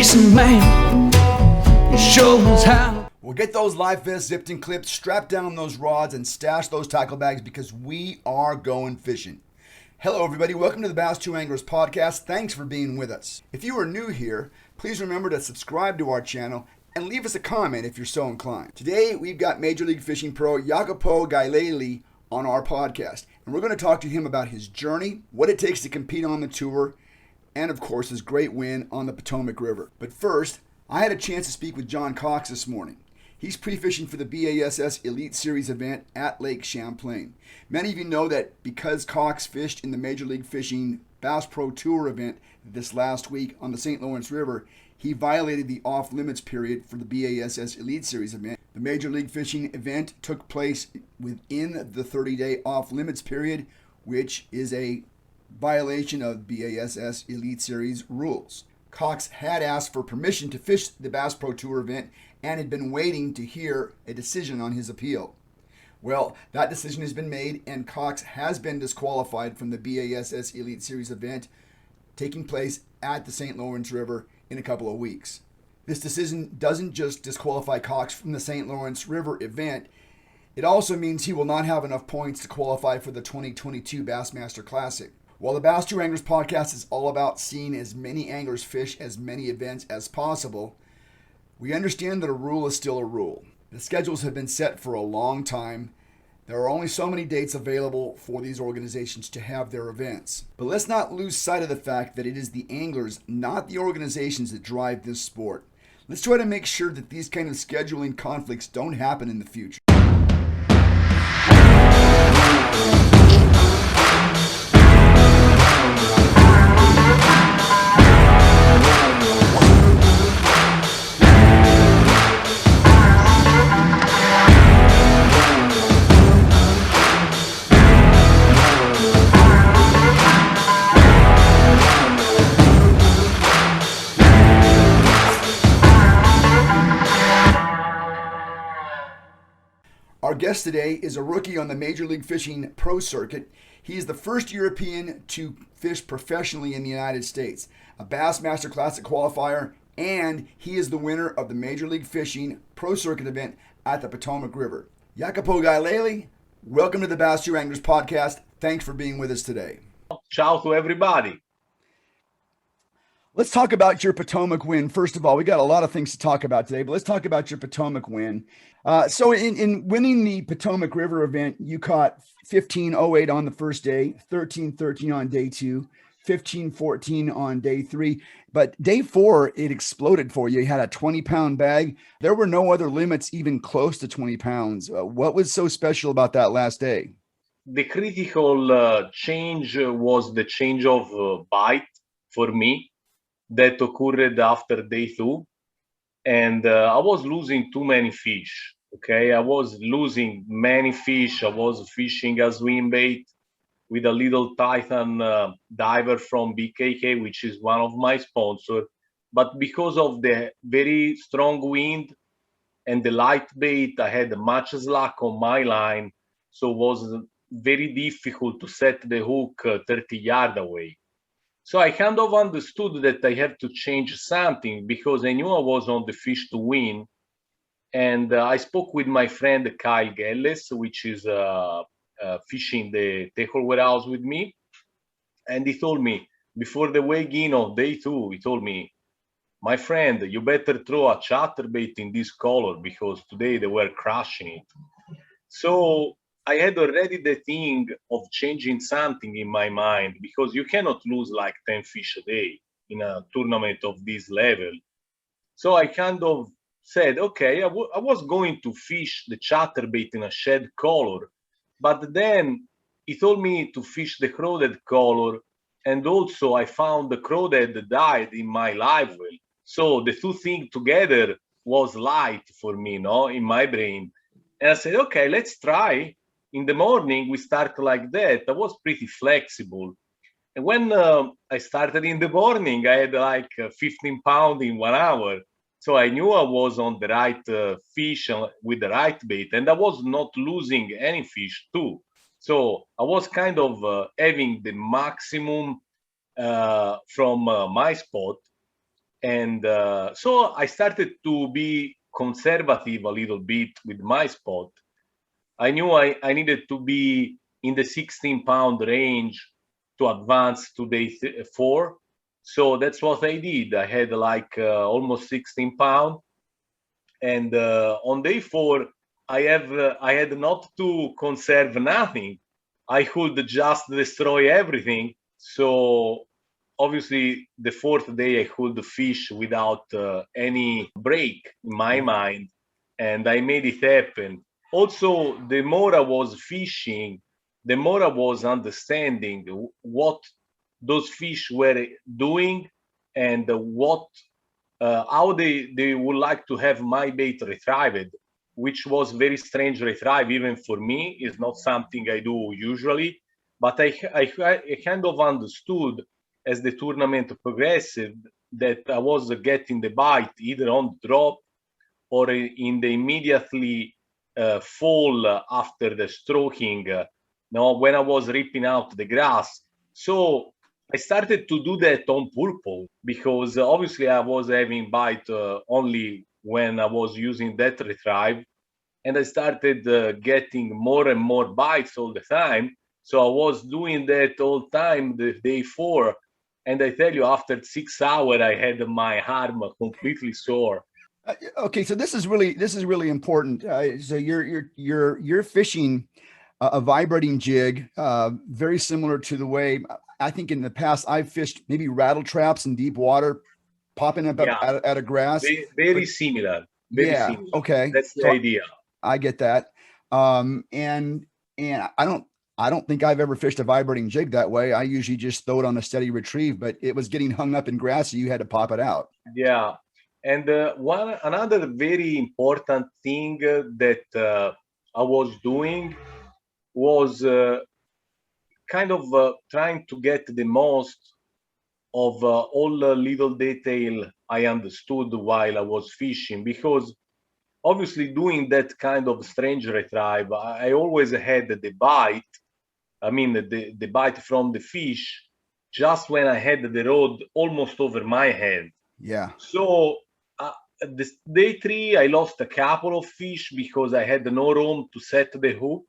Jason man, you show us how. Well, get those live vests zipped and clipped, strap down those rods, and stash those tackle bags because we are going fishing. Hello, everybody. Welcome to the Bass 2 Anglers podcast. Thanks for being with us. If you are new here, please remember to subscribe to our channel and leave us a comment if you're so inclined. Today, we've got Major League Fishing pro Jacopo Gallelli on our podcast, and we're going to talk to him about his journey, what it takes to compete on the tour, and of course, his great win on the Potomac River. But first, I had a chance to speak with John Cox this morning. He's pre-fishing for the BASS Elite Series event at Lake Champlain. Many of you know that because Cox fished in the Major League Fishing Bass Pro Tour event this last week on the St. Lawrence River, he violated the off-limits period for the BASS Elite Series event. The Major League Fishing event took place within the 30-day off-limits period, which is a violation of BASS Elite Series rules. Cox had asked for permission to fish the Bass Pro Tour event and had been waiting to hear a decision on his appeal. Well, that decision has been made, and Cox has been disqualified from the BASS Elite Series event taking place at the St. Lawrence River in a couple of weeks. This decision doesn't just disqualify Cox from the St. Lawrence River event, it also means he will not have enough points to qualify for the 2022 Bassmaster Classic. While the Bass 2 Anglers podcast is all about seeing as many anglers fish as many events as possible, we understand that a rule is still a rule. The schedules have been set for a long time. There are only so many dates available for these organizations to have their events. But let's not lose sight of the fact that it is the anglers, not the organizations, that drive this sport. Let's try to make sure that these kind of scheduling conflicts don't happen in the future. Our guest today is a rookie on the Major League Fishing Pro Circuit. He is the first European to fish professionally in the United States, a Bassmaster Classic qualifier, and he is the winner of the Major League Fishing Pro Circuit event at the Potomac River. Jacopo Gallelli, welcome to the Bass 2 Anglers podcast. Thanks for being with us today. Ciao to everybody. Let's talk about your Potomac win. First of all, we got a lot of things to talk about today, but let's talk about your Potomac win. So in winning the Potomac River event, you caught 15.08 on the first day, 13.13 on day 2, 15.14 on day 3. But day 4, it exploded for you. You had a 20-pound bag. There were no other limits even close to 20 pounds. What was so special about that last day? The critical change was the change of bite for me that occurred after day 2. And I was losing too many fish. Okay, I was losing many fish. I was fishing a swim bait with a little Titan diver from BKK, which is one of my sponsors. But because of the very strong wind and the light bait, I had much slack on my line, so it was very difficult to set the hook 30 yards away. So I kind of understood that I have to change something because I knew I was on the fish to win. And I spoke with my friend Kyle Gelles, which is fishing the tackle warehouse with me. And he told me, before the weigh-in of day 2, he told me, my friend, you better throw a chatterbait in this color because today they were crushing it. So I had already the thing of changing something in my mind because you cannot lose like 10 fish a day in a tournament of this level. So I kind of said, okay, I was going to fish the chatterbait in a shed color, but then he told me to fish the crawdad color, and also I found the crawdad died in my live well. So the two things together was light for me, no, in my brain. And I said, okay, let's try. In the morning, we start like that. I was pretty flexible. And when I started in the morning, I had like 15 pounds in 1 hour. So I knew I was on the right fish with the right bait, and I was not losing any fish too. So I was kind of having the maximum from my spot. And so I started to be conservative a little bit with my spot. I knew I needed to be in the 16-pound range to advance to day 4. So that's what I did. I had like almost 16 pounds. And on day 4, I had not to conserve nothing. I could just destroy everything. So obviously, the 4th day I could fish without any break in my mind, and I made it happen. Also, the more I was fishing, the more I was understanding what those fish were doing and what how they would like to have my bait retrieved, which was very strange retrieve even for me. It's not something I do usually, but I kind of understood as the tournament progressed that I was getting the bite either on the drop or in the immediately fall after the stroking, when I was ripping out the grass. So I started to do that on purpose because obviously I was having bite only when I was using that retrieve, and I started getting more and more bites all the time. So I was doing that all time the day 4, and I tell you, after 6 hours, I had my arm completely sore. Okay, so this is really important. So you're fishing a vibrating jig, very similar to the way I think in the past I've fished maybe rattle traps in deep water, popping up Yeah, out of grass. very similar. Very Yeah, similar. okay. That's the So idea. I get that. And I don't think I've ever fished a vibrating jig that way. I usually just throw it on a steady retrieve, but it was getting hung up in grass, so you had to pop it out. Yeah, and another very important thing that I was doing was kind of trying to get the most of all the little detail I understood while I was fishing, because obviously doing that kind of strange retrieve, I always had the bite. I mean, the bite from the fish just when I had the rod almost over my head. Yeah. So this day 3, I lost a couple of fish because I had no room to set the hook.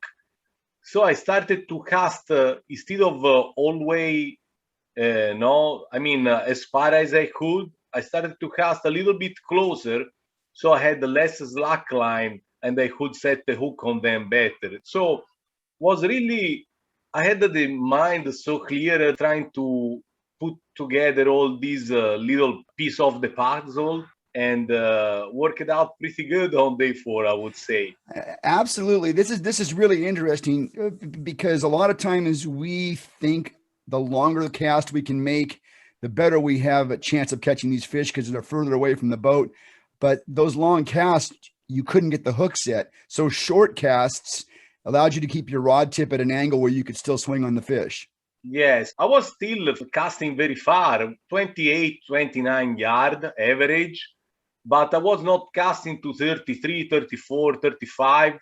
So I started to cast instead of always, no, I mean, as far as I could. I started to cast a little bit closer, so I had less slack line and I could set the hook on them better. So was really, I had the mind so clear trying to put together all these little piece of the puzzle, and work it out pretty good on day 4, I would say. Absolutely. This is really interesting because a lot of times we think the longer the cast we can make, the better we have a chance of catching these fish because they're further away from the boat. But those long casts, you couldn't get the hook set. So short casts allowed you to keep your rod tip at an angle where you could still swing on the fish. Yes, I was still casting very far, 28, 29 yard average, but I was not casting to 33, 34, 35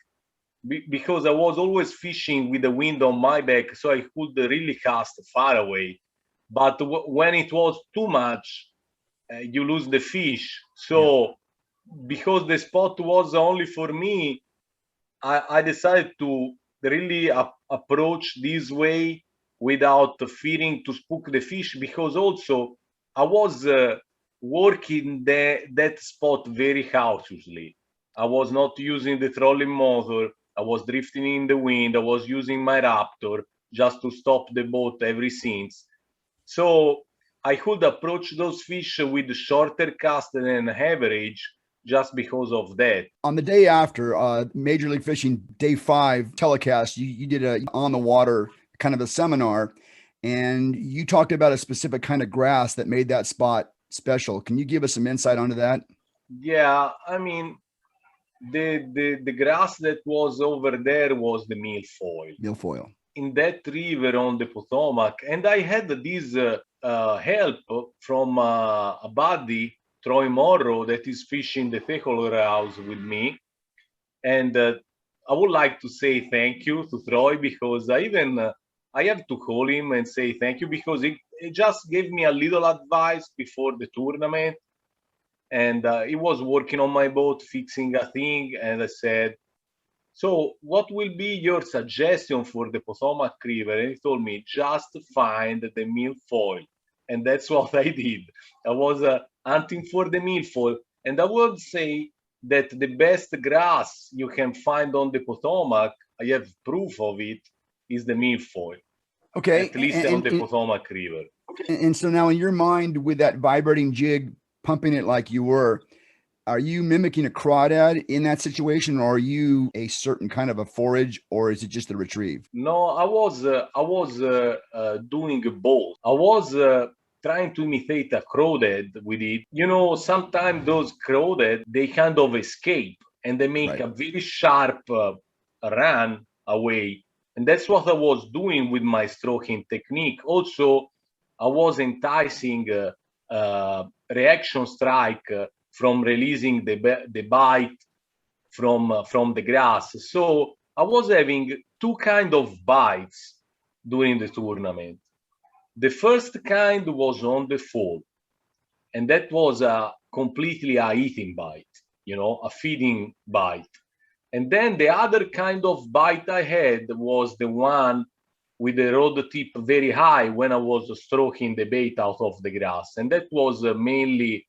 because I was always fishing with the wind on my back, so I could really cast far away. But when it was too much, you lose the fish. So because the spot was only for me, I decided to really approach this way without fearing to spook the fish, because also I was working that spot very cautiously. I was not using the trolling motor. I was drifting in the wind. I was using my Raptor just to stop the boat every since. So I could approach those fish with shorter cast than average just because of that. On the day after Major League Fishing Day 5 telecast, you did a on the water kind of a seminar, and you talked about a specific kind of grass that made that spot special. Can you give us some insight onto that? Yeah, I mean, the grass that was over there was the milfoil. Milfoil. In that river on the Potomac, and I had this help from a buddy, Troy Morrow, that is fishing the tackle house with me. And I would like to say thank you to Troy, because I have to call him and say thank you, because he just gave me a little advice before the tournament, and he was working on my boat, fixing a thing, and I said, so what will be your suggestion for the Potomac River? And he told me, just find the milfoil. And that's what I did. I was hunting for the milfoil. And I would say that the best grass you can find on the Potomac, I have proof of it, is the milfoil. Okay. At least on the Potomac River. And so now in your mind, with that vibrating jig, pumping it like you were, are you mimicking a crawdad in that situation, or are you a certain kind of a forage, or is it just a retrieve? No, I was doing both. I was trying to imitate a crawdad with it. You know, sometimes those crawdad, they kind of escape and they make a very sharp run away. And that's what I was doing with my stroking technique. Also, I was enticing reaction strike from releasing the bite from the grass. So I was having two kind of bites during the tournament. The first kind was on the fall, and that was completely a eating bite, you know, a feeding bite. And then the other kind of bite I had was the one with the rod tip very high when I was stroking the bait out of the grass. And that was mainly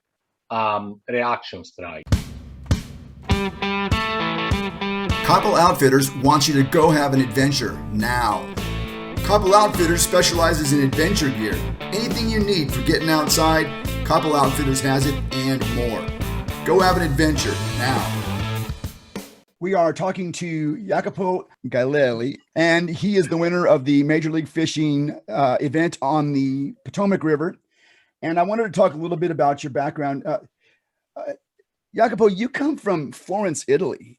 reaction strike. Koppel Outfitters wants you to go have an adventure now. Koppel Outfitters specializes in adventure gear. Anything you need for getting outside, Koppel Outfitters has it and more. Go have an adventure now. We are talking to Jacopo Gallelli, and he is the winner of the Major League Fishing event on the Potomac River. And I wanted to talk a little bit about your background. Jacopo, you come from Florence, Italy.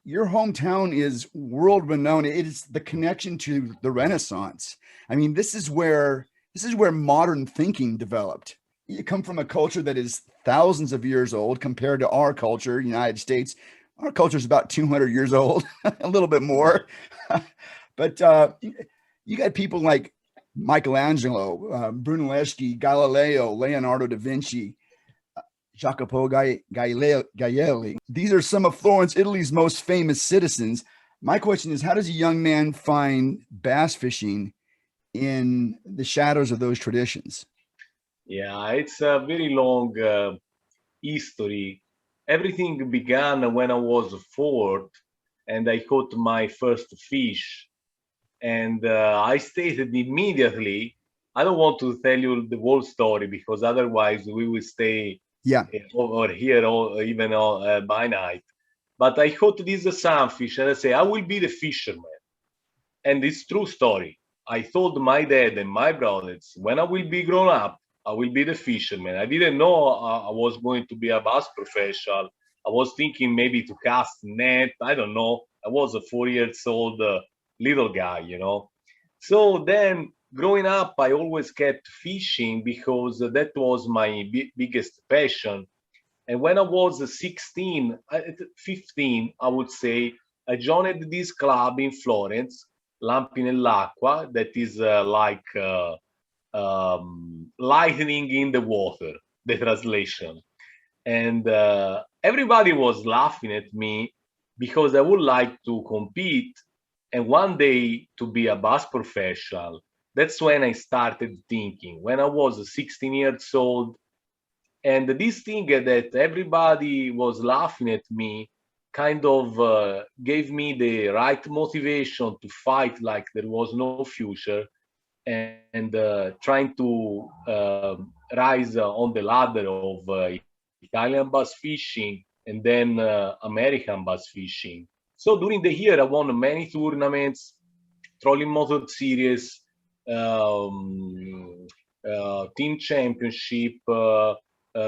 Your hometown is world renowned. It is the connection to the Renaissance. I mean, this is where modern thinking developed. You come from a culture that is thousands of years old compared to our culture, United States. Our culture is about 200 years old, a little bit more. But you got people like Michelangelo, Brunelleschi, Galileo, Leonardo da Vinci, Jacopo Gallelli. These are some of Florence, Italy's most famous citizens. My question is, how does a young man find bass fishing in the shadows of those traditions? Yeah, it's a very long history. Everything began when I was 4 and I caught my first fish. And I stated immediately, I don't want to tell you the whole story because otherwise we will stay over here or even by night. But I caught this sunfish and I say, I will be the fisherman. And it's true story. I told my dad and my brothers, when I will be grown up, I will be the fisherman. I didn't know I was going to be a bass professional. I was thinking maybe to cast net. I don't know. I was a 4 years old little guy, you know. So then growing up, I always kept fishing because that was my biggest passion. And when I was 16, 15, I would say, I joined this club in Florence, Lampi nell'acqua, that is like lightning in the water, the translation. And everybody was laughing at me because I would like to compete and one day to be a bass professional. That's when I started thinking, when I was 16 years old. And this thing that everybody was laughing at me kind of gave me the right motivation to fight like there was no future and trying to rise on the ladder of Italian bass fishing and then American bass fishing. So during the year, I won many tournaments, trolling motor series, team championship,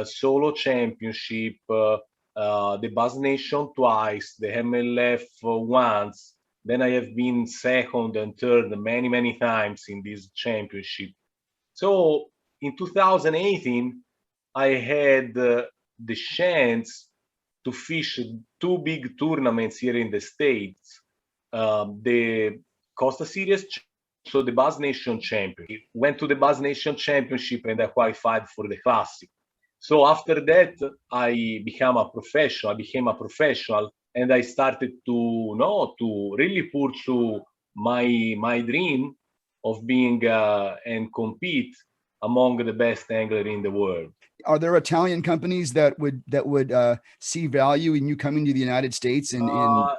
solo championship, the Bass Nation twice, the MLF once. Then I have been second and third many times in this championship. So in 2018, I had the chance to fish two big tournaments here in the States. The Costa Series, so the Bass Nation Championship. Went to the Bass Nation Championship and I qualified for the Classic. So after that, I became a professional, and I started to really pursue my dream of being and compete among the best angler in the world. Are there Italian companies that would see value in you coming to the United States and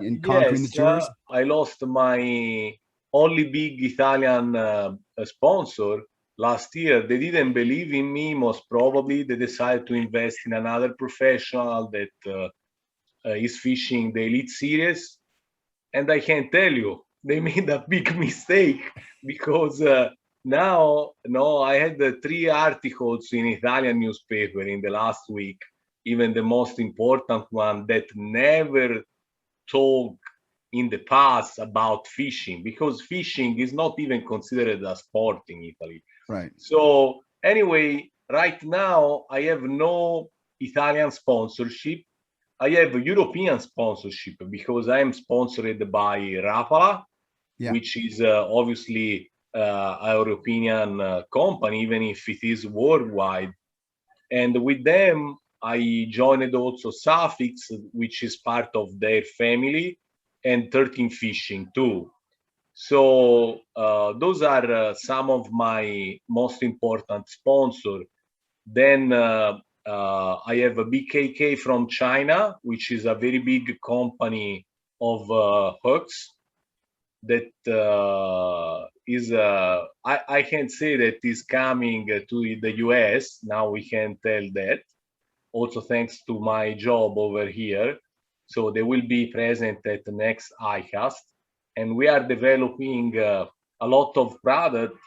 in conquering the Yes, tours? I lost my only big Italian sponsor last year. They didn't believe in me. Most probably, they decided to invest in another professional that is fishing the Elite Series. And I can tell you, they made a big mistake because now, no, I had three articles in Italian newspaper in the last week, even the most important one that never talk in the past about fishing, because fishing is not even considered a sport in Italy. Right. So anyway, right now I have no Italian sponsorship. I have European sponsorship because I am sponsored by Rapala, Yeah. which is obviously a European company, even if it is worldwide. And with them, I joined also Suffix, which is part of their family, and 13 Fishing too. So those are some of my most important sponsors. Then I have a BKK from China, which is a very big company of hooks that I can't say that is coming to the US. Now we can tell that. Also thanks to my job over here. So they will be present at the next ICAST. And we are developing a lot of product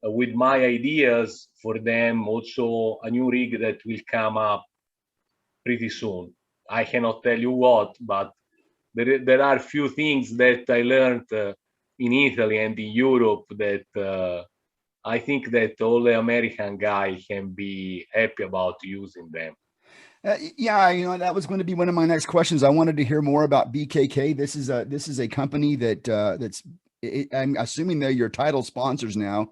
with my ideas for them. Also a new rig that will come up pretty soon. I cannot tell you what, but there are few things that I learned in Italy and in Europe that I think that all the American guy can be happy about using them. Yeah, that was going to be one of my next questions. I wanted to hear more about BKK. This is a company I'm assuming they're your title sponsors now.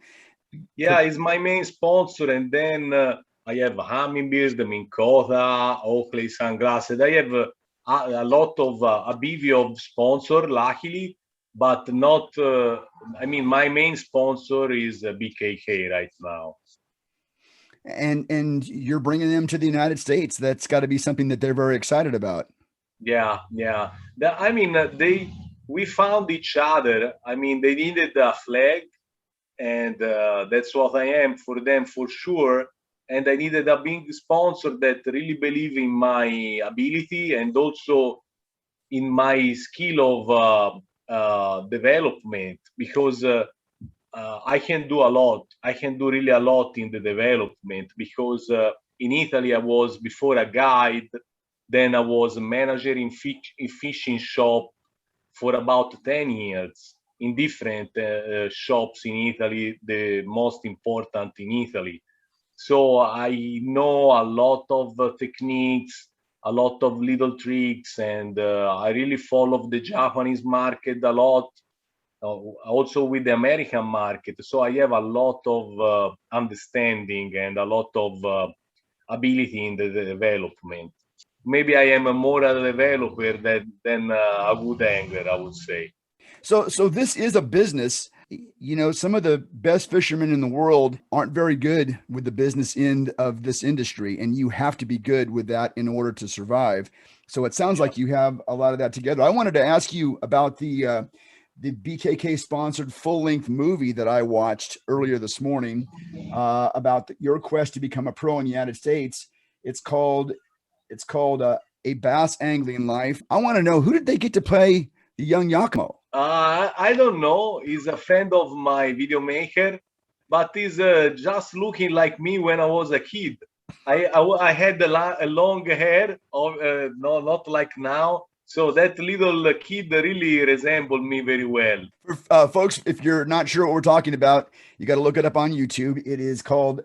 Yeah, it's my main sponsor, and then I have Humminbird, Minn Kota, Oakley sunglasses. I have a lot of a bevy of sponsor, luckily, but not. I mean, my main sponsor is BKK right now. And you're bringing them to the United States. That's got to be something that they're very excited about. Yeah, yeah. I mean, we found each other. I mean, they needed a flag, and that's what I am for them for sure. And I needed a big sponsor that really believe in my ability and also in my skill of development, because I can do a lot. I can do really a lot in the development because in Italy I was before a guide, then I was a manager in fishing shop for about 10 years in different shops in Italy, the most important in Italy. So I know a lot of techniques, a lot of little tricks, and I really follow the Japanese market a lot, also with the American market. So I have a lot of understanding and a lot of ability in the development. Maybe I am more a developer than a good angler, I would say. So this is a business. Some of the best fishermen in the world aren't very good with the business end of this industry, and you have to be good with that in order to survive. So it sounds like you have a lot of that together. I wanted to ask you about the BKK sponsored full length movie that I watched earlier this morning about your quest to become a pro in the United States. It's called A Bass Angling Life. I want to know, who did they get to play the young Jacopo? I don't know. He's a friend of my video maker, but he's just looking like me when I was a kid. I had a long hair, no, not like now. So that little kid really resembled me very well. For folks, if you're not sure what we're talking about, you got to look it up on YouTube. It is called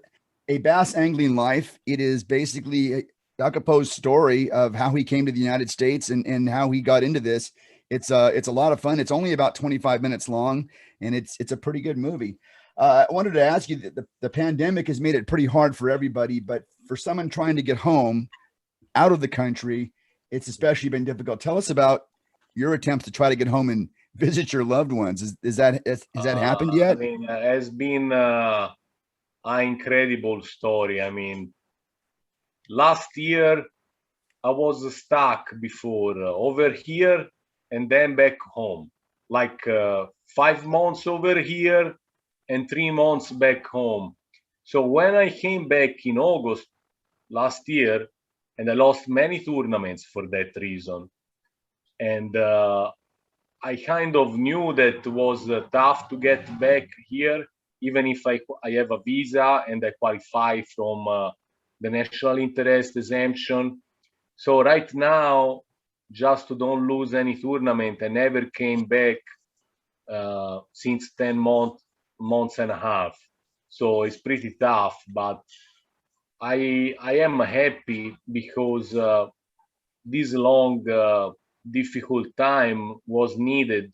A Bass Angling Life. It is basically Jacopo's story of how he came to the United States and how he got into this. It's a lot of fun. It's only about 25 minutes long, and it's a pretty good movie. I wanted to ask you that the pandemic has made it pretty hard for everybody, but for someone trying to get home out of the country, it's especially been difficult. Tell us about your attempts to try to get home and visit your loved ones. Has that happened I yet? mean, has been an incredible story. I mean, last year I was stuck before over here and then back home, like 5 months over here and 3 months back home. So when I came back in August last year, and I lost many tournaments for that reason, and I kind of knew that it was tough to get back here, even if I have a visa and I qualify from the national interest exemption. So right now, just to don't lose any tournament, I never came back since 10 months and a half. So it's pretty tough, but I am happy because this long difficult time was needed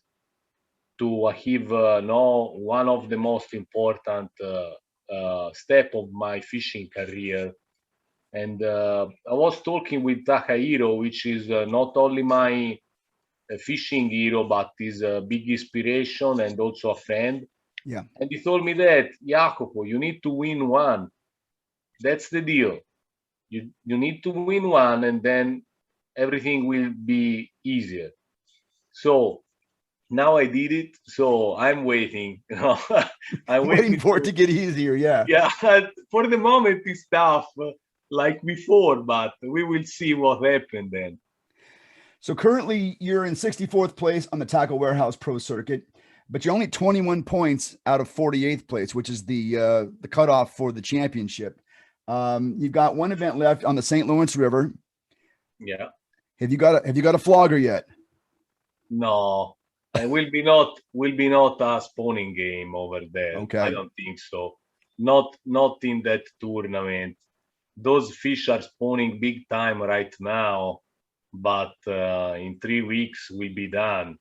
to achieve no one of the most important step of my fishing career. And I was talking with Takahiro, which is not only my fishing hero, but is a big inspiration and also a friend. Yeah. And he told me that, Jacopo, you need to win one. That's the deal. You need to win one, and then everything will be easier. So now I did it. So I'm waiting. I'm Waiting for it to get easier. Yeah. Yeah, for the moment it's tough, like before, but we will see what happened then. So currently you're in 64th place on the Tackle Warehouse Pro Circuit, but you're only 21 points out of 48th place, which is the cutoff for the championship. You've got one event left on the St. Lawrence River. Yeah. Have you got a flogger yet? No, it will be not a spawning game over there. Okay. I don't think so. Not in that tournament. Those fish are spawning big time right now, but in 3 weeks we'll be done.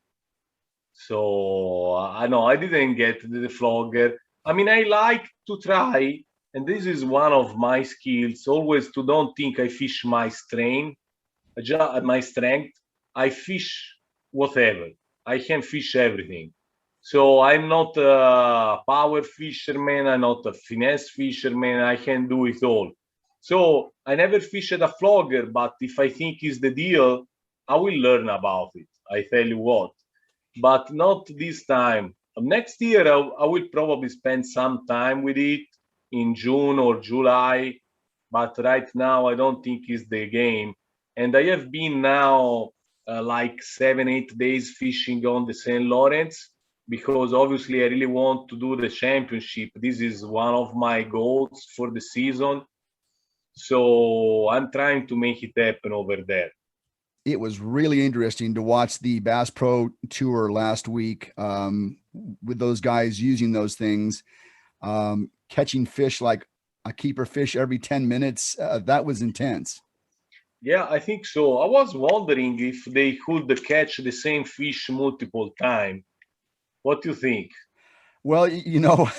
So I know I didn't get the flogger. I mean, I like to try, and this is one of my skills, always to don't think I fish my strength. My strength. I fish whatever. I can fish everything. So I'm not a power fisherman. I'm not a finesse fisherman. I can do it all. So I never fished a flogger, but if I think is the deal, I will learn about it. I tell you what. But not this time. Next year, I will probably spend some time with it in June or July. But right now, I don't think it's the game. And I have been now like 7-8 days fishing on the St. Lawrence because obviously I really want to do the championship. This is one of my goals for the season. So I'm trying to make it happen over there. It was really interesting to watch the Bass Pro Tour last week with those guys using those things, catching fish like a keeper fish every 10 minutes. That was intense. Yeah, I think so. I was wondering if they could catch the same fish multiple times. What do you think? Well,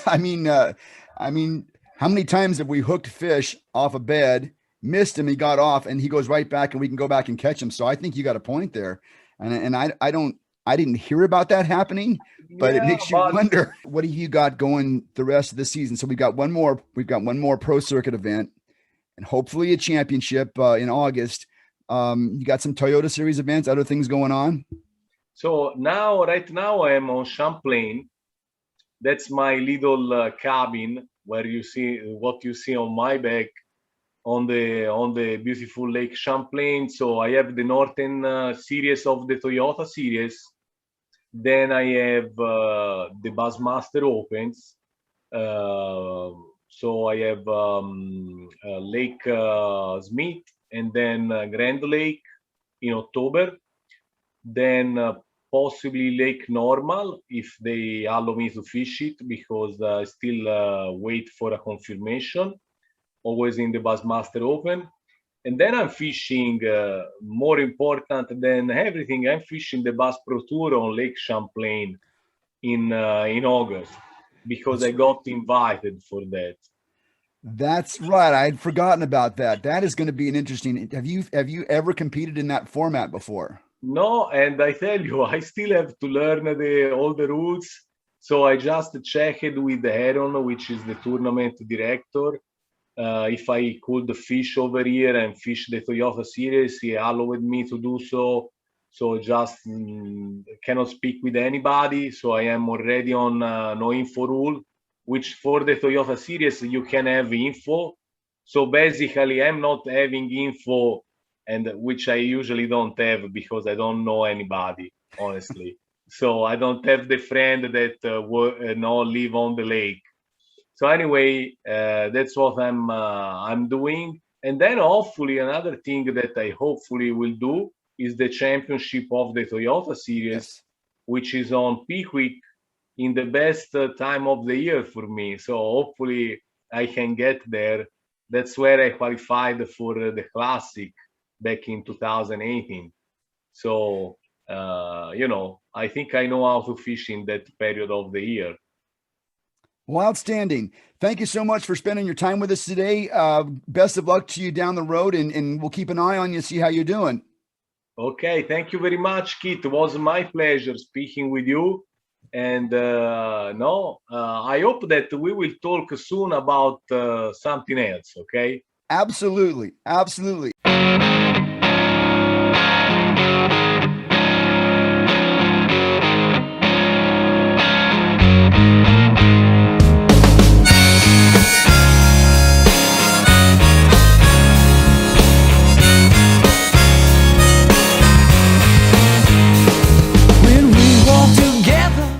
I mean, how many times have we hooked fish off a bed, missed him, he got off, and he goes right back, and we can go back and catch him? So I think you got a point there, and I didn't hear about that happening, but it makes you wonder, what do you got going the rest of the season? So we've got one more pro circuit event, and hopefully a championship in August. You got some Toyota Series events, other things going on. So right now I am on Champlain. That's my little cabin where you see what you see on my back on the beautiful Lake Champlain. So I have the Northern series of the Toyota series. Then I have the Bassmaster Opens. So I have Lake Smith and then Grand Lake in October. Then possibly Lake Normal if they allow me to fish it, because I still wait for a confirmation, always in the Bassmaster Open. And then I'm fishing, more important than everything, I'm fishing the Bass Pro Tour on Lake Champlain in August. because I got invited for that. That's right. I'd forgotten about that. That is going to be an interesting. Have you ever competed in that format before? No, and I tell you, I still have to learn all the rules. So I just checked with Aaron, which is the tournament director, if I could fish over here and fish the Toyota Series. He allowed me to do so. So just cannot speak with anybody. So I am already on no info rule, which for the Toyota Series you can have info. So basically, I'm not having info, and which I usually don't have because I don't know anybody, honestly. So I don't have the friend that live on the lake. So anyway, that's what I'm doing. And then hopefully another thing that I hopefully will do is the championship of the Toyota Series, Yes. which is on Pickwick in the best time of the year for me. So hopefully I can get there. That's where I qualified for the Classic back in 2018. So, I think I know how to fish in that period of the year. Well, outstanding. Thank you so much for spending your time with us today. Best of luck to you down the road, and we'll keep an eye on you, see how you're doing. Okay, thank you very much, Kit. It was my pleasure speaking with you. And I hope that we will talk soon about something else, okay? Absolutely. Absolutely.